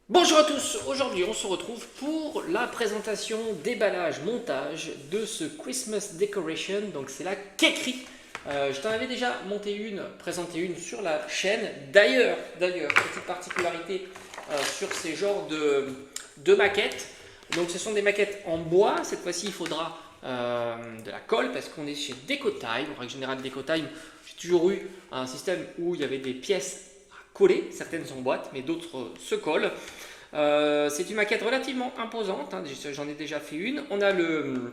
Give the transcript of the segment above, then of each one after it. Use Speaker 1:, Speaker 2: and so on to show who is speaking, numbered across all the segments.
Speaker 1: Bonjour à tous, aujourd'hui on se retrouve pour la présentation, déballage, montage de ce Christmas Decoration, donc c'est la Cakery. Je t'en avais déjà présenté une sur la chaîne. D'ailleurs, petite particularité sur ces genres de maquettes. Donc ce sont des maquettes en bois, cette fois-ci il faudra de la colle parce qu'on est chez Decotime. En règle générale Decotime, j'ai toujours eu un système où il y avait des pièces collées, certaines en boîte mais d'autres se collent. C'est une maquette relativement imposante, hein, j'en ai déjà fait une. On a le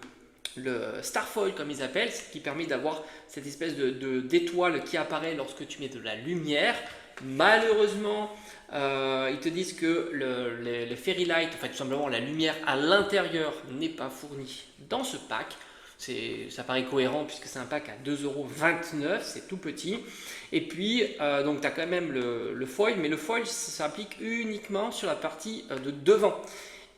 Speaker 1: Starfoil comme ils appellent, ce qui permet d'avoir cette espèce d'étoile qui apparaît lorsque tu mets de la lumière. Malheureusement, ils te disent que les Fairy Light, enfin tout simplement la lumière à l'intérieur n'est pas fournie dans ce pack. Ça paraît cohérent puisque c'est un pack à 2,29 €, c'est tout petit. Et puis, donc tu as quand même le foil, mais le foil ça s'applique uniquement sur la partie de devant.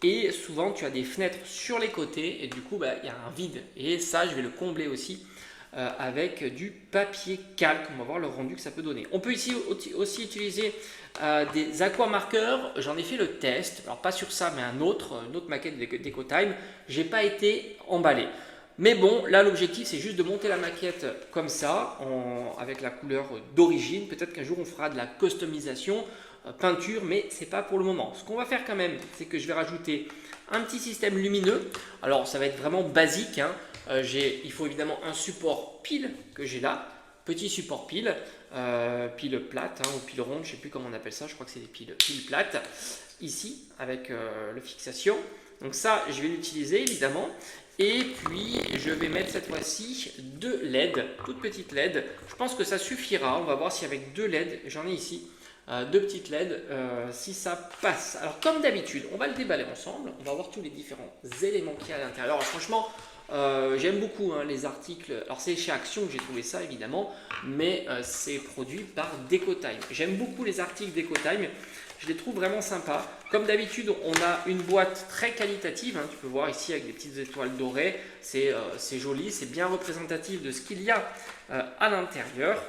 Speaker 1: Et souvent tu as des fenêtres sur les côtés et du coup il y a un vide. Et ça, je vais le combler aussi avec du papier calque. On va voir le rendu que ça peut donner. On peut ici aussi utiliser des aquamarqueurs. J'en ai fait le test, alors pas sur ça mais une autre maquette d'EcoTime. J'ai pas été emballé. Mais bon, là l'objectif c'est juste de monter la maquette comme ça, avec la couleur d'origine. Peut-être qu'un jour on fera de la customisation, peinture, mais c'est pas pour le moment. Ce qu'on va faire quand même, c'est que je vais rajouter un petit système lumineux. Alors ça va être vraiment basique, hein. Il faut évidemment un support pile que j'ai là, petit support pile, pile plate ou pile ronde, je ne sais plus comment on appelle ça, je crois que c'est des piles plates, ici avec la fixation. Donc ça, je vais l'utiliser évidemment. Et puis, je vais mettre cette fois-ci deux LED, toutes petites LED. Je pense que ça suffira. On va voir si avec deux LED, j'en ai ici, deux petites LED, si ça passe. Alors, comme d'habitude, on va le déballer ensemble. On va voir tous les différents éléments qu'il y a à l'intérieur. Alors, franchement, j'aime beaucoup les articles. Alors, c'est chez Action que j'ai trouvé ça, évidemment, mais c'est produit par Decotime. J'aime beaucoup les articles Decotime. Je les trouve vraiment sympas. Comme d'habitude, on a une boîte très qualitative. Tu peux voir ici avec des petites étoiles dorées. C'est joli, c'est bien représentatif de ce qu'il y a à l'intérieur.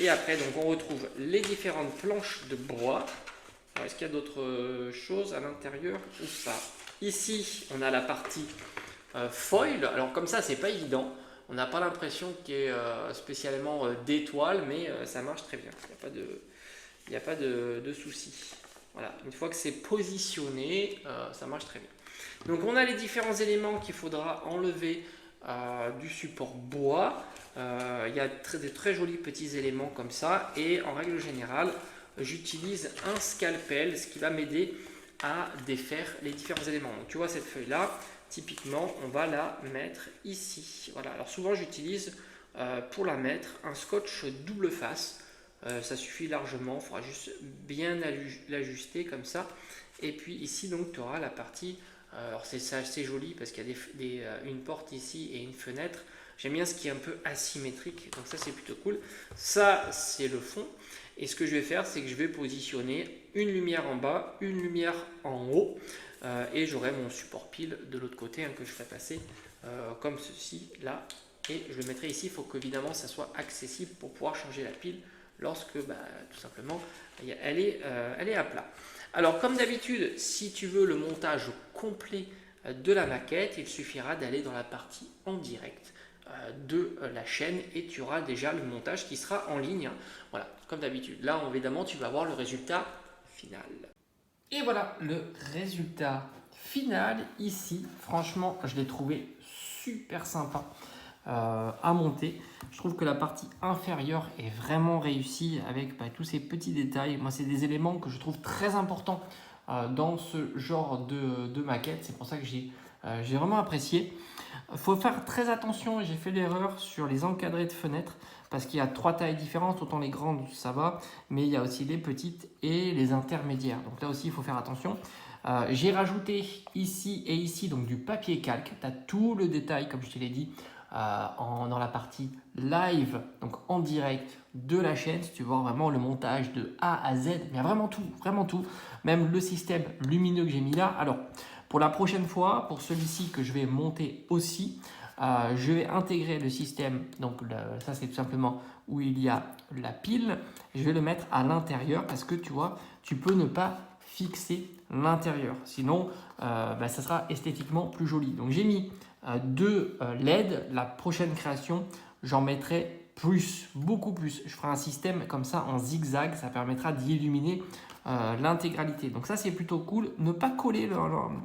Speaker 1: Et après, donc, on retrouve les différentes planches de bois. Est-ce qu'il y a d'autres choses à l'intérieur ou pas? Ici, on a la partie foil. Alors comme ça, c'est pas évident. On n'a pas l'impression qu'il y ait spécialement d'étoiles, mais ça marche très bien. Il n'y a pas de souci. Voilà, une fois que c'est positionné, ça marche très bien. Donc on a les différents éléments qu'il faudra enlever du support bois. Il y a des très jolis petits éléments comme ça. Et en règle générale, j'utilise un scalpel, ce qui va m'aider à défaire les différents éléments. Donc tu vois cette feuille-là, typiquement, on va la mettre ici. Voilà, alors souvent j'utilise pour la mettre un scotch double face. Ça suffit largement, il faudra juste bien l'ajuster comme ça. Et puis ici, donc, tu auras la partie, alors c'est assez joli parce qu'il y a une porte ici et une fenêtre. J'aime bien ce qui est un peu asymétrique, donc ça c'est plutôt cool. Ça c'est le fond. Et ce que je vais faire, c'est que je vais positionner une lumière en bas, une lumière en haut. Et j'aurai mon support pile de l'autre côté que je ferai passer comme ceci là. Et je le mettrai ici, il faut qu'évidemment ça soit accessible pour pouvoir changer la pile lorsque tout simplement elle est à plat. Alors comme d'habitude, si tu veux le montage complet de la maquette, il suffira d'aller dans la partie en direct de la chaîne et tu auras déjà le montage qui sera en ligne. Voilà, comme d'habitude. Là, évidemment, tu vas voir le résultat final. Et voilà le résultat final ici. Franchement, je l'ai trouvé super sympa à monter. Je trouve que la partie inférieure est vraiment réussie avec tous ces petits détails. Moi, c'est des éléments que je trouve très importants dans ce genre de maquette. C'est pour ça que j'ai vraiment apprécié. Il faut faire très attention, j'ai fait l'erreur sur les encadrés de fenêtres parce qu'il y a trois tailles différentes, autant les grandes ça va, mais il y a aussi les petites et les intermédiaires. Donc là aussi il faut faire attention. J'ai rajouté ici et ici donc du papier calque, tu as tout le détail comme je te l'ai dit dans la partie live, donc en direct de la chaîne, si tu veux voir vraiment le montage de A à Z, il y a vraiment tout, même le système lumineux que j'ai mis là. Alors pour la prochaine fois, pour celui-ci que je vais monter aussi, je vais intégrer le système, donc ça c'est tout simplement où il y a la pile, je vais le mettre à l'intérieur parce que tu vois, tu peux ne pas fixer l'intérieur. Sinon, ça sera esthétiquement plus joli. Donc j'ai mis 2 LED. La prochaine création, j'en mettrai plus, beaucoup plus. Je ferai un système comme ça en zigzag. Ça permettra d'y illuminer l'intégralité. Donc ça, c'est plutôt cool. Ne pas coller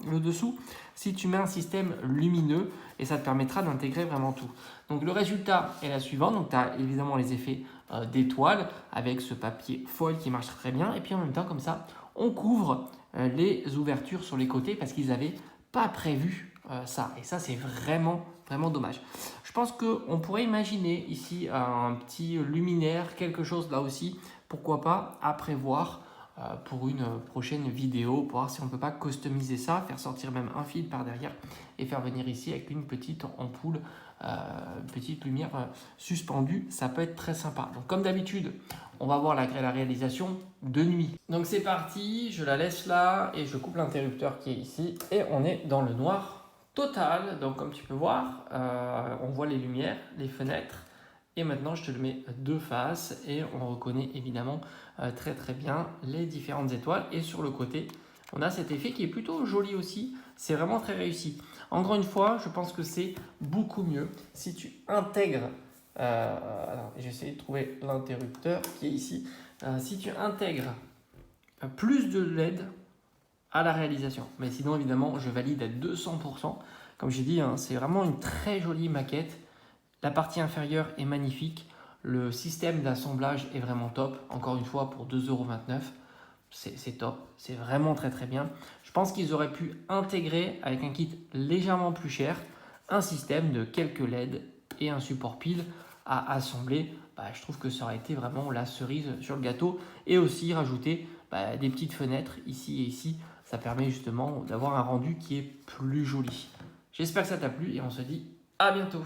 Speaker 1: le dessous si tu mets un système lumineux et ça te permettra d'intégrer vraiment tout. Donc le résultat est la suivante. Donc tu as évidemment les effets d'étoiles avec ce papier foil qui marche très bien. Et puis en même temps, comme ça, on couvre les ouvertures sur les côtés parce qu'ils n'avaient pas prévu ça. Et ça, c'est vraiment, vraiment dommage. Je pense qu'on pourrait imaginer ici un petit luminaire, quelque chose là aussi. Pourquoi pas à prévoir pour une prochaine vidéo, pour voir si on ne peut pas customiser ça, faire sortir même un fil par derrière et faire venir ici avec une petite ampoule, une petite lumière suspendue. Ça peut être très sympa. Donc comme d'habitude, on va voir la réalisation de nuit. Donc c'est parti, je la laisse là et je coupe l'interrupteur qui est ici et on est dans le noir total. Donc comme tu peux voir, on voit les lumières, les fenêtres. Et maintenant, je te le mets de face et on reconnaît évidemment très très bien les différentes étoiles. Et sur le côté, on a cet effet qui est plutôt joli aussi. C'est vraiment très réussi. Encore une fois, je pense que c'est beaucoup mieux si tu intègres... alors, j'essaie de trouver l'interrupteur qui est ici. Si tu intègres plus de LED à la réalisation. Mais sinon, évidemment, je valide à 200%. Comme j'ai dit, c'est vraiment une très jolie maquette. La partie inférieure est magnifique. Le système d'assemblage est vraiment top. Encore une fois, pour 2,29 €, c'est top. C'est vraiment très très bien. Je pense qu'ils auraient pu intégrer, avec un kit légèrement plus cher, un système de quelques LED et un support pile à assembler. Je trouve que ça aurait été vraiment la cerise sur le gâteau. Et aussi rajouter des petites fenêtres ici et ici. Ça permet justement d'avoir un rendu qui est plus joli. J'espère que ça t'a plu et on se dit à bientôt.